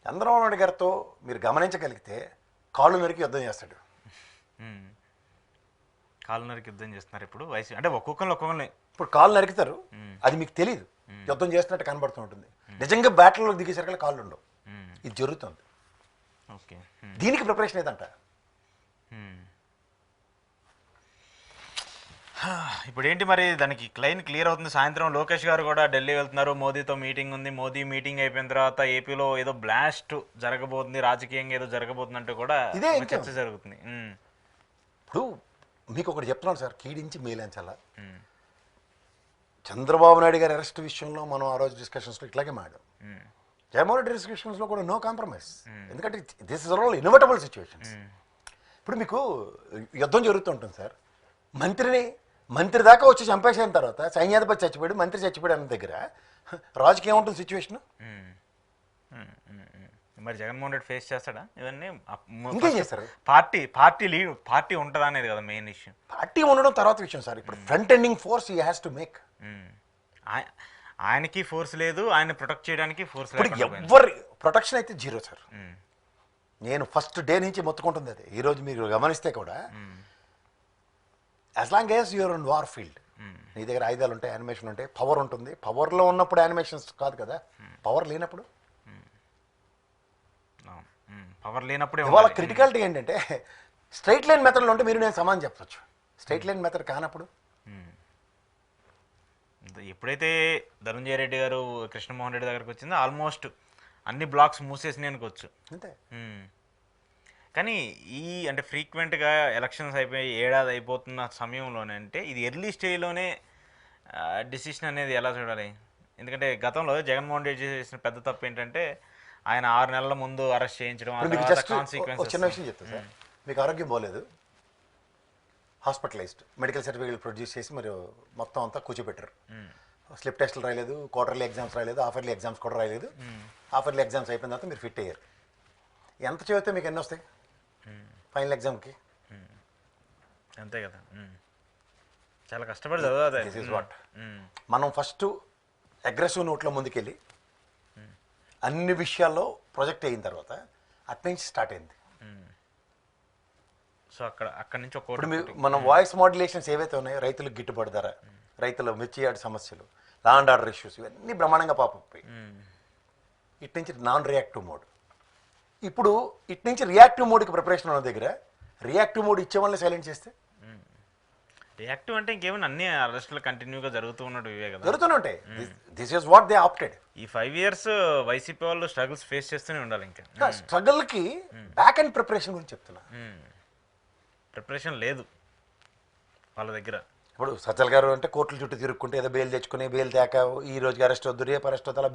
చంద్రబాబు నాయుడు గారితో మీరు గమనించగలిగితే కాళ్ళు నరికి యుద్ధం చేస్తాడు. కాళ్ళు నరికి యుద్ధం చేస్తున్నారు ఇప్పుడు వయసు అంటే ఒక్కొక్కరిని ఇప్పుడు కాళ్ళు నరుకుతారు, అది మీకు తెలియదు, యుద్ధం చేస్తున్నట్టు కనబడుతూ ఉంటుంది. నిజంగా బ్యాటిల్లో దిగేసరికి కాళ్ళు ఉండవు. ఇది జరుగుతుంది. ఓకే, దీనికి ప్రిపరేషన్ ఏదంట. ఇప్పుడు ఏంటి మరి దానికి క్లైన్ క్లియర్ అవుతుంది. సాయంత్రం లోకేష్ గారు కూడా ఢిల్లీ వెళ్తున్నారు, మోదీతో మీటింగ్ ఉంది. మోదీ మీటింగ్ అయిపోయిన తర్వాత ఏపీలో ఏదో బ్లాస్ట్ జరగబోతుంది, రాజకీయంగా ఏదో జరగబోతుంది అంటూ కూడా ఇదే చర్చ జరుగుతుంది. ఇప్పుడు మీకు ఒకటి చెప్తున్నాను సార్, కీడించి మేలేంచాలా. చంద్రబాబు నాయుడు గారి అరెస్ట్ విషయంలో మనం ఆ రోజు డిస్కషన్స్లో ఇట్లాగే మాడాం. జగన్మోహన్ రెడ్డి డిస్కషన్స్లో కూడా నో కాంప్రమైజ్. ఎందుకంటే this is all inevitable situations. ఇప్పుడు మీకు యుద్ధం జరుగుతుంటుంది సార్. మంత్రి దాకా వచ్చి చంపేసిన తర్వాత సైన్యాధిపతి చచ్చిపోయాడు, మంత్రి చచ్చిపోయాడు అన్న దగ్గర రాజకీయం ఉంటుంది సిచ్యువేషన్. మరి జగన్మోహన్ రెడ్డి ఫేస్ చేస్తాడా ఇవన్నీ? ఇంకేం చేస్తారు? పార్టీ ఉంటుందా అనేది కదా మెయిన్ ఇష్యూ. పార్టీ ఉండడం తర్వాత విషయం సార్. ఇప్పుడు front ending force he has to make. ఆయనకి ఫోర్స్ లేదు, ఆయన ప్రొటెక్ట్ చేయడానికి ఫోర్స్ లేదు. ఎవరి ప్రొటెక్షన్ అయితే జీరో సార్. నేను ఫస్ట్ డే నుంచి మొత్తుకుంటుంది అది. ఈరోజు మీరు గమనిస్తే కూడా as long as you're on war field, నీ దగ్గర ఆయుధాలు ఉంటాయి, యానిమేషన్ ఉంటాయి, పవర్ ఉంటుంది. పవర్లో ఉన్నప్పుడు యానిమేషన్స్ కాదు కదా, పవర్ లేనప్పుడు. ఇవాళ క్రిటికాలిటీ ఏంటంటే స్ట్రైట్ లైన్ మెథడ్లో ఉంటే మీరు నేను సమానం చెప్పచ్చు. స్ట్రైట్ లైన్ మెథడ్ కానప్పుడు ఎప్పుడైతే ధనంజయ రెడ్డి గారు కృష్ణమోహన్ రెడ్డి దగ్గరకు వచ్చిందో ఆల్మోస్ట్ అన్ని బ్లాక్స్ మూసేసి అనుకోవచ్చు అంతే. కానీ అంటే ఫ్రీక్వెంట్గా ఎలక్షన్స్ అయిపోయి ఏడాది అయిపోతున్న సమయంలోనే అంటే ఇది ఎర్లీ స్టేజ్లోనే డిసిషన్ అనేది ఎలా చూడాలి? ఎందుకంటే గతంలో జగన్మోహన్ రెడ్డి చేసిన పెద్ద తప్పు ఏంటంటే ఆయన 6 నెలల ముందు అరెస్ట్ చేయించడం. చిన్న విషయం చెప్తాను సార్. మీకు ఆరోగ్యం బాగోలేదు, హాస్పిటలైజ్డ్, మెడికల్ సర్టిఫికేట్ ప్రొడ్యూస్ చేసి మరి మొత్తం అంతా కూర్చోబెట్టారు. స్లిప్ టెస్టులు రాయలేదు, క్వార్టర్లీ ఎగ్జామ్స్ రాయలేదు, హాఫర్లీ ఎగ్జామ్స్ కూడా రాయలేదు. హాఫర్లీ ఎగ్జామ్స్ అయిపోయిన తర్వాత మీరు ఫిట్ అయ్యారు. ఎంత చదివితే మీకు ఎన్ని వస్తాయి ఫైనల్ ఎగ్జామ్కి? అంతే కదా, చాలా కష్టపడి చదవాలి. దిస్ ఈజ్ వాట్ మనం ఫస్ట్ అగ్రెసివ్ నోట్లో ముందుకెళ్ళి అన్ని విషయాల్లో ప్రొజెక్ట్ అయిన తర్వాత అట్నుంచి స్టార్ట్ అయింది. సో అక్కడ నుంచి ఇప్పుడు మనం వాయిస్ మాడ్యులేషన్స్ ఏవైతే ఉన్నాయో, రైతులకు గిట్టుబాటు ధర, రైతుల మిర్చియాడి సమస్యలు, లా అండ్ ఆర్డర్ ఇష్యూస్, ఇవన్నీ బ్రహ్మాండంగా పాపపోయి ఇటు నుంచి నాన్ రియాక్టివ్ మోడ్. ఇప్పుడు ఇటు నుంచి రియాక్టివ్ మోడ్కి ప్రిపరేషన్ ఉన్న దగ్గర రియాక్టివ్ మోడ్ ఇచ్చే వాళ్ళని సైలెంట్ చేస్తే, రియాక్టివ్ అంటే ఇంకేమైనా అన్ని అరెస్టులు కంటిన్యూగా జరుగుతూ ఉన్నట్టు ఇవే కదా జరుగుతూనే ఉంటాయి. This is what they opted. ఈ 5 years వైసీపీ వాళ్ళు స్ట్రగుల్స్ ఫేస్ చేస్తూనే ఉండాలి. ఇంకా స్ట్రగుల్కి బ్యాక్ అండ్ ప్రిపరేషన్ గురించి చెప్తున్నా. ప్రిపరేషన్ లేదు వాళ్ళ దగ్గర. ఇప్పుడు సజ్జల్ గారు అంటే కోర్టుల చుట్టూ తిరుక్కుంటే ఏదో బెయిల్ తెచ్చుకుని, బెయిల్ తేక ఈ రోజుకి అరెస్ట్ వద్దు, రేపు అరెస్ట్ వద్దు, అలా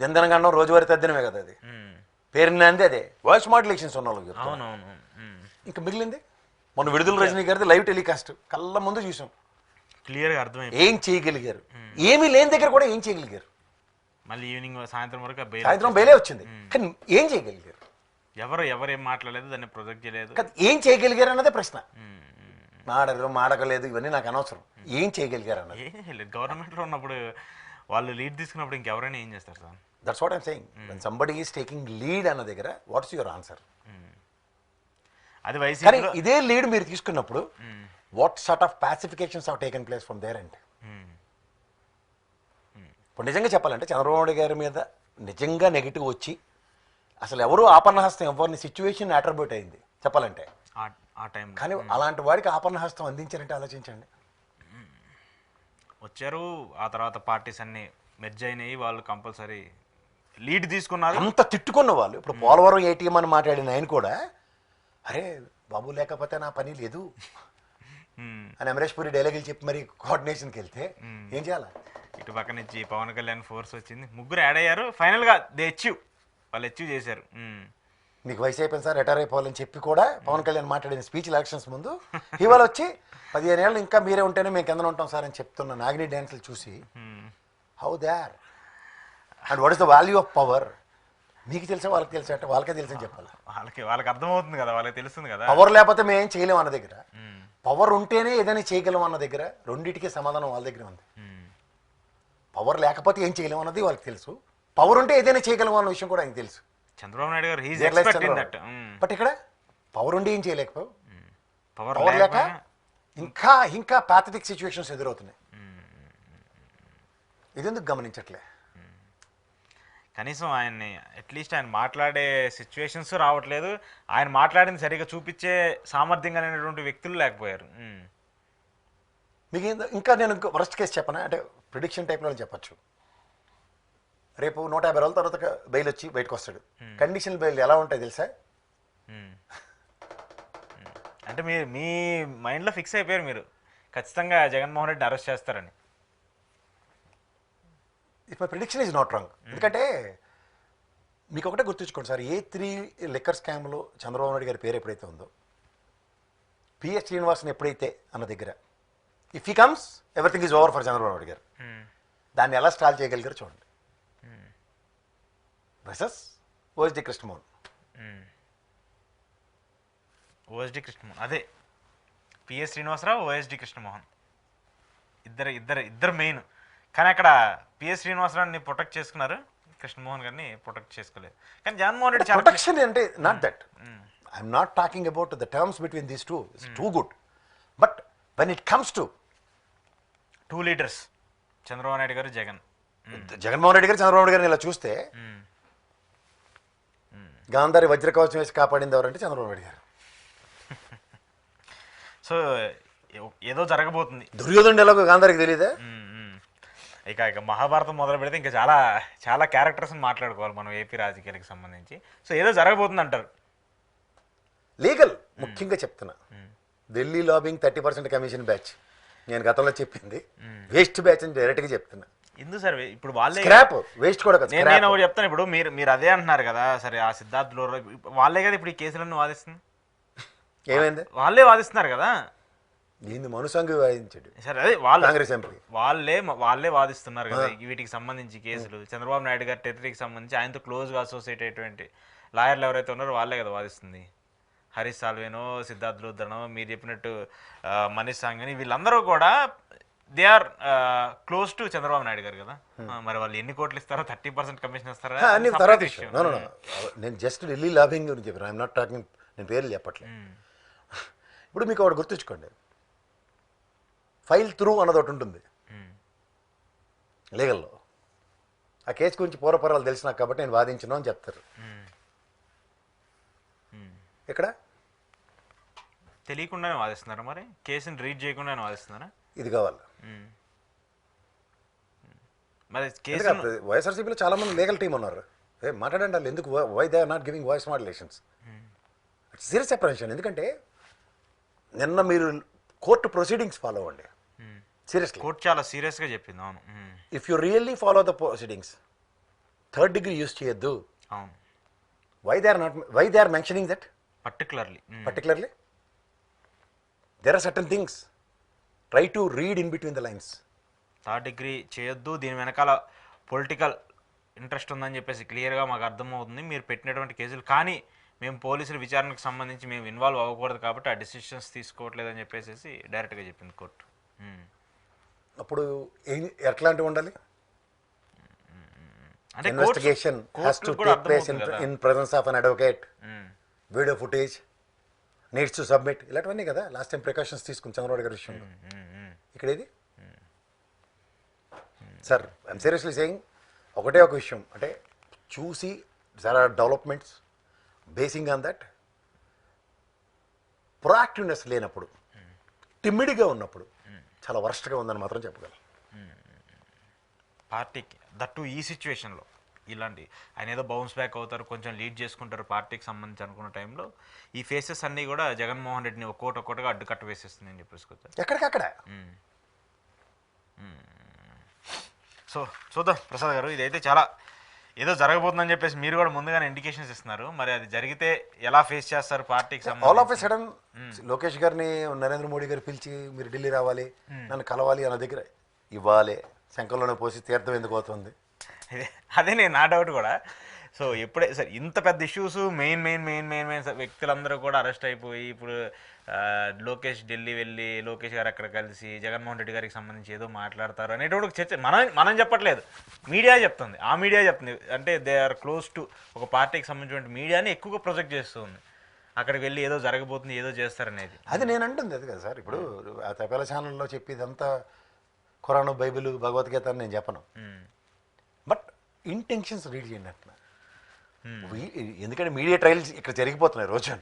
దినదనగా అన్నాం. రోజువారీ తద్దినమే కదా అది, పేరుని అందే అదే వాయిస్ మాడ్యులేషన్స్ ఉన్న వాళ్ళకి. అవునవును. ఇంకా మిగిలింది మొన్న విడుదల రజనీ గారిది లైవ్ టెలికాస్ట్ కళ్ళ ముందు చూసాం. క్లియర్గా అర్థమైంది ఏం చేయగలిగారు, ఏమీ లేని దగ్గర కూడా ఏం చేయగలిగారు. మళ్ళీ ఈవినింగ్ సాయంత్రం వరకు సాయంత్రం బెయిలే వచ్చింది, కానీ ఏం చేయగలిగారు? ఎవరేం మాట్లాడలేదు, దాన్ని ప్రొజెక్ట్ చేయలేదు. ఏం చేయగలిగారు అన్నదే ప్రశ్న. మాడకలేదు ఇవన్నీ నాకు అనవసరం. ఏం చేయగలిగారు అన్నది. గవర్నమెంట్లో ఉన్నప్పుడు వాళ్ళు లీడ్ తీసుకున్నప్పుడు ఇంకెవరైనా ఏం చేస్తారు sir? That's what I'm saying. When somebody is taking lead అన్న దగ్గర వాట్స్ యువర్ ఆన్సర్? అది వైసీపీ. ఇదే లీడ్ మీరు తీసుకున్నప్పుడు what sort of pacifications have taken place from there end? ఇప్పుడు నిజంగా చెప్పాలంటే చంద్రబాబు నాయుడు గారి మీద నిజంగా నెగిటివ్ వచ్చి అసలు ఎవరు ఆపన్నహస్తం ఎవరిని సిచ్యువేషన్ అట్రిబ్యూట్ అయింది చెప్పాలంటే ఆ టైం. కానీ అలాంటి వాడికి ఆపన్నహస్తం అందించారంటే ఆలోచించండి. వచ్చారు, ఆ తర్వాత పార్టీస్ అన్ని మెర్జ్ అయినాయి, వాళ్ళు కంపల్సరీ లీడ్ తీసుకున్నారు. అంత తిట్టుకున్న వాళ్ళు ఇప్పుడు పోలవరం ఏటీఎం అని మాట్లాడిన ఆయన కూడా అరే బాబు లేకపోతే నా పని లేదు అని అమరేష్ పురి డైలాగులు చెప్పి మరి కోఆర్డినేషన్కి వెళ్తే ఏం చేయాలి? ఇటు పక్క నుంచి పవన్ కళ్యాణ్ ఫోర్స్ వచ్చింది, ముగ్గురు యాడ్ అయ్యారు. ఫైనల్గా వాళ్ళు అచీవ్ చేశారు. మీకు వయసు అయిపోయింది సార్, రిటైర్ అయిపోవాలని చెప్పి కూడా పవన్ కళ్యాణ్ మాట్లాడిన స్పీచ్ ఎలక్షన్స్ ముందు ఇవాళ వచ్చి 15 ఏళ్ళు ఇంకా మీరే ఉంటేనే మేము కింద ఉంటాం సార్ అని చెప్తున్న నాగిని డ్యాన్సులు చూసి how they are and what is the value of power? మీకు తెలుసా వాళ్ళకి తెలుసా అంటే వాళ్ళకే తెలుసని చెప్పాలి. వాళ్ళకి అర్థమవుతుంది కదా, వాళ్ళకి తెలుస్తుంది కదా. పవర్ లేకపోతే మేము ఏం చేయలేము అన్న దగ్గర, పవర్ ఉంటేనే ఏదైనా చేయగలం అన్న దగ్గర రెండింటికి సమాధానం వాళ్ళ దగ్గర ఉంది. పవర్ లేకపోతే ఏం చేయలేము అన్నది వాళ్ళకి తెలుసు, పవర్ ఉంటే ఏదైనా చేయగలం అన్న విషయం కూడా ఆయనకు తెలుసు. చంద్రబాబు నాయుడు గారు he's There lies expect in that. Chandrababu. But ఇక్కడ పవర్ ఉండి ఏం చేయలేకపోయావు. పవర్ పవర్ లేక ఇంకా ప్యాథటిక్ సిచ్యువేషన్స్ ఎదురవుతున్నాయి. ఇది ఎందుకు గమనించట్లే? కనీసం ఆయన్ని అట్లీస్ట్ ఆయన మాట్లాడే సిచ్యువేషన్స్ రావట్లేదు, ఆయన మాట్లాడింది సరిగా చూపించే సామర్థ్యం అనేటువంటి వ్యక్తులు లేకపోయారు. మీకు ఇంకా నేను వరస్ట్ కేసు చెప్పనా, అంటే ప్రిడిక్షన్ టైప్లో చెప్పచ్చు. రేపు 150 రోజుల తర్వాత బెయిల్ వచ్చి బయటకు వస్తాడు. కండిషనల్ బెయిల్ ఎలా ఉంటాయి తెలుసా? అంటే మీరు మీ మైండ్లో ఫిక్స్ అయిపోయారు మీరు ఖచ్చితంగా జగన్మోహన్ రెడ్డిని అరెస్ట్ చేస్తారని. If my prediction is not wrong. ఎందుకంటే మీకు ఒకటే గుర్తుంచుకోండి సార్, A3 లిక్కర్ స్కామ్లో చంద్రబాబు నాయుడు గారి పేరు ఎప్పుడైతే ఉందో, పిఎస్ శ్రీనివాసన్ ఎప్పుడైతే అన్న దగ్గర if he comes everything is over for Chandrababu Naidu గారు. దాన్ని ఎలా స్టాల్ చేయగలిగారు చూడండి. Versus OSD Krishnamohan. OSD Krishnamohan, అదే పిఎస్ శ్రీనివాసరావు, ఓఎస్డి కృష్ణమోహన్ ఇద్దరు మెయిన్. కానీ అక్కడ పిఎస్ శ్రీనివాసరావుని ప్రొటెక్ట్ చేసుకున్నారు, కృష్ణమోహన్ గారిని ప్రొటెక్ట్ చేసుకోలేదు. కానీ జగన్మోహన్ రెడ్డి చాలా ప్రొటెక్షన్ అంటే not that, I'm not talking about the terms between these two, it's too good. But when it comes to two leaders Chandrababu Naidu గారు, జగన్మోహన్ రెడ్డి గారు చంద్రబాబు నాయుడు గారిని ఇలా చూస్తే గాంధారి వజ్రకవచం వేసి కాపాడింది ఎవరంటే చంద్రబాబు నాయుడు గారు. సో ఏదో జరగబోతుంది. దుర్యోధనుడు ఎలాగో గాంధారికి తెలియదా? ఇక మహాభారతం మొదలు పెడితే ఇంకా చాలా చాలా క్యారెక్టర్స్ని మాట్లాడుకోవాలి మనం ఏపీ రాజకీయాలకు సంబంధించి. సో ఏదో జరగబోతుంది అంటారు. లీగల్ ముఖ్యంగా చెప్తున్నా, ఢిల్లీ లాబింగ్ 30% కమిషన్ బ్యాచ్ నేను గతంలో చెప్పింది వేస్ట్ బ్యాచ్ అని డైరెక్ట్గా చెప్తున్నా. ఎందుకు సార్ ఇప్పుడు వాళ్ళే స్క్రాప్ వేస్ట్ కూడా కదా. నేను ఒకటి చెప్తాను, ఇప్పుడు మీరు అదే అంటున్నారు కదా, సరే ఆ సిద్ధార్థ్ లోరా వాళ్ళే కదా ఇప్పుడు ఈ కేసులన్నీ వాదిస్తుంది. ఏమైంది? వాళ్ళే వాదిస్తున్నారు కదా. దీన్ని మనుసంగి వాదించాడు సరే, అదే వాళ్ళు కాంగ్రెస్ ఎంపీ వాళ్ళే వాదిస్తున్నారు కదా వీటికి సంబంధించి కేసులు. చంద్రబాబు నాయుడు గారి టెరిటరీకి సంబంధించి ఆయనతో క్లోజ్గా అసోసియేట్ అయ్యేటువంటి లాయర్లు ఎవరైతే ఉన్నారో వాళ్ళే కదా వాదిస్తుంది. హరీష్ సాల్వేనో, సిద్ధార్థ్ లూథరనో, మీరు చెప్పినట్టు మనీష్ సాంఘని, వీళ్ళందరూ కూడా they are close to Chandrababu Naidu గారు కదా. మరి వాళ్ళు ఎన్ని కోట్లు ఇస్తారో, 30% కమిషన్ ఇస్తారా అన్ని తర్వాత విషయం. నేను జస్ట్ ఢిల్లీ లాబింగ్ గురించి చెప్పాను, ఐఎమ్ నాట్ టాకింగ్, నేను పేర్లు చెప్పట్లేదు. ఇప్పుడు మీకు ఒకటి గుర్తుంచుకోండి, ఫైల్ త్రూ అన్నది ఒకటి ఉంటుంది లీగల్లో. ఆ కేసు గురించి పూర్వపరాలు తెలిసినా కాబట్టి నేను వాదించను అని చెప్తారు. ఇక్కడ తెలియకుండానే వాదిస్తున్నారా? మరి కేసుని రీడ్ చేయకుండానే వాదిస్తున్నారా? ఇది కావాలి. మరి కేసు వైఎస్ఆర్సీపీలో చాలా మంది లీగల్ టీం ఉన్నారు. మాట్లాడండి వాళ్ళు ఎందుకు, why they are not giving voice modulations. It's serious apprehension. ఎందుకంటే నిన్న మీరు కోర్టు ప్రొసీడింగ్స్ ఫాలో అవ్వండి సీరియస్లీ. కోర్టు చాలా సీరియస్గా చెప్పింది. అవును, if you really follow the proceedings, 3rd degree use చేయొద్దు. అవును. Why they are mentioning that particularly? There are certain things, try to read in between the lines. 3rd degree చేయొద్దు, దీని వెనకాల పొలిటికల్ ఇంట్రెస్ట్ ఉందని చెప్పేసి క్లియర్గా మాకు అర్థమవుతుంది మీరు పెట్టినటువంటి కేసులు. కానీ మేము పోలీసుల విచారణకు సంబంధించి మేము ఇన్వాల్వ్ అవ్వకూడదు కాబట్టి ఆ డెసిషన్స్ తీసుకోవట్లేదని చెప్పేసి డైరెక్ట్గా చెప్పింది కోర్టు. అప్పుడు ఎట్లాంటివి ఉండాలి? అంటే investigation has to take place in presence of an advocate, video footage needs to submit, ఇలాంటివన్నీ కదా లాస్ట్ టైం ప్రికాషన్స్ తీసుకుని చంద్రబాబు గారి విషయంలో. ఇక్కడ ఇది సార్, ఐఎమ్ సీరియస్లీ సేయింగ్, ఒకటే ఒక విషయం అంటే చూసి there are developments basing on that. Proactiveness లేనప్పుడు, టిమ్మిడిగా ఉన్నప్పుడు చాలా వర్స్ట్గా ఉందని మాత్రం చెప్పగలను. పార్టీకి దట్టు ఈ సిచ్యువేషన్లో ఇలాంటి ఆయన ఏదో బౌన్స్ బ్యాక్ అవుతారు, కొంచెం లీడ్ చేసుకుంటారు పార్టీకి సంబంధించి అనుకున్న టైంలో ఈ ఫేసెస్ అన్నీ కూడా జగన్మోహన్ రెడ్డిని ఒక్కొక్కటిగా అడ్డుకట్ట వేసేస్తుంది అని చెప్పేసుకొచ్చారు ఎక్కడికక్కడ. సో చూద్దాం ప్రసాద్ గారు, ఇదైతే చాలా ఏదో జరగబోతుందని చెప్పేసి మీరు కూడా ముందుగానే ఇండికేషన్స్ ఇస్తున్నారు. మరి అది జరిగితే ఎలా ఫేస్ చేస్తారు పార్టీకి సంబంధించి? All of a sudden Lokesh గారిని నరేంద్ర మోడీ గారు పిలిచి మీరు ఢిల్లీ రావాలి, నన్ను కలవాలి అన్న దగ్గర ఇవ్వాలి, శంఖంలోనే పోసి తీర్థం ఎందుకు అవుతుంది? అదే నేను నా డౌట్ కూడా. సో ఎప్పుడే సార్ ఇంత పెద్ద ఇష్యూస్ మెయిన్ వ్యక్తులందరూ కూడా అరెస్ట్ అయిపోయి ఇప్పుడు లోకేష్ ఢిల్లీ వెళ్ళి లోకేష్ గారు అక్కడ కలిసి జగన్మోహన్ రెడ్డి గారికి సంబంధించి ఏదో మాట్లాడతారు అనేటువంటి చర్చ మనం చెప్పట్లేదు, మీడియా చెప్తుంది, ఆ మీడియా చెప్తుంది, అంటే దే ఆర్ క్లోజ్ టు ఒక పార్టీకి సంబంధించిన మీడియాని ఎక్కువగా ప్రొజెక్ట్ చేస్తుంది, అక్కడికి వెళ్ళి ఏదో జరగబోతుంది ఏదో చేస్తారనేది. అది నేను అంటుంది అది కదా సార్. ఇప్పుడు ఆ తపేల ఛానల్లో చెప్పేదంతా ఖురాను, బైబిల్, భగవద్గీత అని నేను చెప్పను. బట్ ఇంటెన్షన్స్ రీడ్ చేయండి అట్లా. ఎందుకంటే మీడియా ట్రయల్స్ ఇక్కడ జరిగిపోతున్నాయి రోజు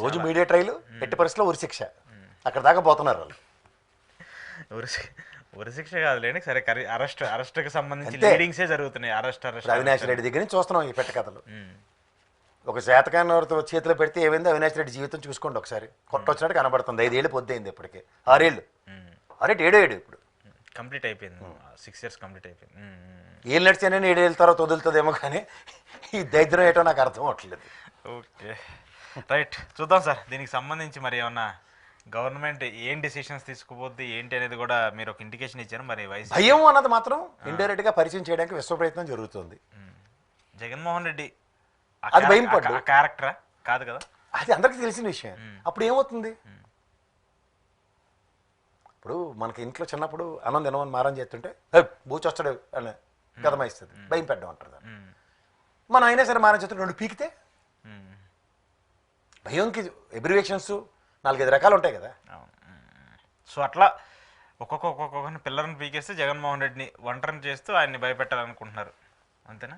రోజు మీడియా ట్రయల్, ఎట్టి పరిస్థితిలో ఉరిశిక్ష, అక్కడ దాకా పోతున్నారు వాళ్ళు. ఉరిశిక్ష కాదులేండి, సరే అరెస్ట్కి సంబంధించి అంతే. లీడింగ్సే జరుగుతున్నాయి. అరెస్ట్ అవినాష్ రెడ్డి దగ్గర నుంచి చూస్తున్నాం ఈ పెట్ట కథలు. ఒక శాతకాన్ని ఎవరితో చేతిలో పెడితే ఏమైంది, అవినాష్ రెడ్డి జీవితం చూసుకోండి ఒకసారి. కొట్టొచ్చినట్టు కనబడుతుంది. 5 ఏళ్ళు పొద్దయింది ఇప్పటికే, 6 ఏళ్ళు, 7 ఏడు ఇప్పుడు కంప్లీట్ అయిపోయింది, 6 years కంప్లీట్ అయిపోయింది. ఏళ్ళు నడిచానని 7 ఏళ్ళ తర్వాత వదులుతుందేమో, కానీ ఈ దరిద్రం ఏంటో నాకు అర్థం అవ్వట్లేదు. ఓకే రైట్, చూద్దాం సార్. దీనికి సంబంధించి మరి ఏమన్నా గవర్నమెంట్ ఏం డెసిషన్స్ తీసుకుపోద్ది ఏంటి అనేది కూడా మీరు ఒక ఇండికేషన్ ఇచ్చారు. మరి వైసీపీ భయం అన్నది మాత్రం ఇండైరెక్ట్ గా పరిచయం చేయడానికి విశ్వ ప్రయత్నం జరుగుతుంది. జగన్మోహన్ రెడ్డి అది భయం పడ్డు. ఆ క్యారెక్టరా కాదు కదా, అది అందరికీ తెలిసిన విషయం. అప్పుడు ఏమవుతుంది, ఇప్పుడు మనకి ఇంట్లో చిన్నప్పుడు అన్నం తినమని మారం చేస్తుంటే బూచొస్తాడు అని గదమాయిస్తుంది, భయం పెట్టడం అంటారు దాన్ని. మనం అయినా సరే మారం చేస్తుంటే 2 పీకితే భయంకి ఎబ్రివేషన్స్ 4-5 రకాలు ఉంటాయి కదా. సో అట్లా ఒక్కొక్కరిని పిల్లర్ని పీకేస్తే జగన్మోహన్ రెడ్డిని ఒంటరిని చేస్తూ ఆయన్ని భయపెట్టాలనుకుంటున్నారు, అంతేనా?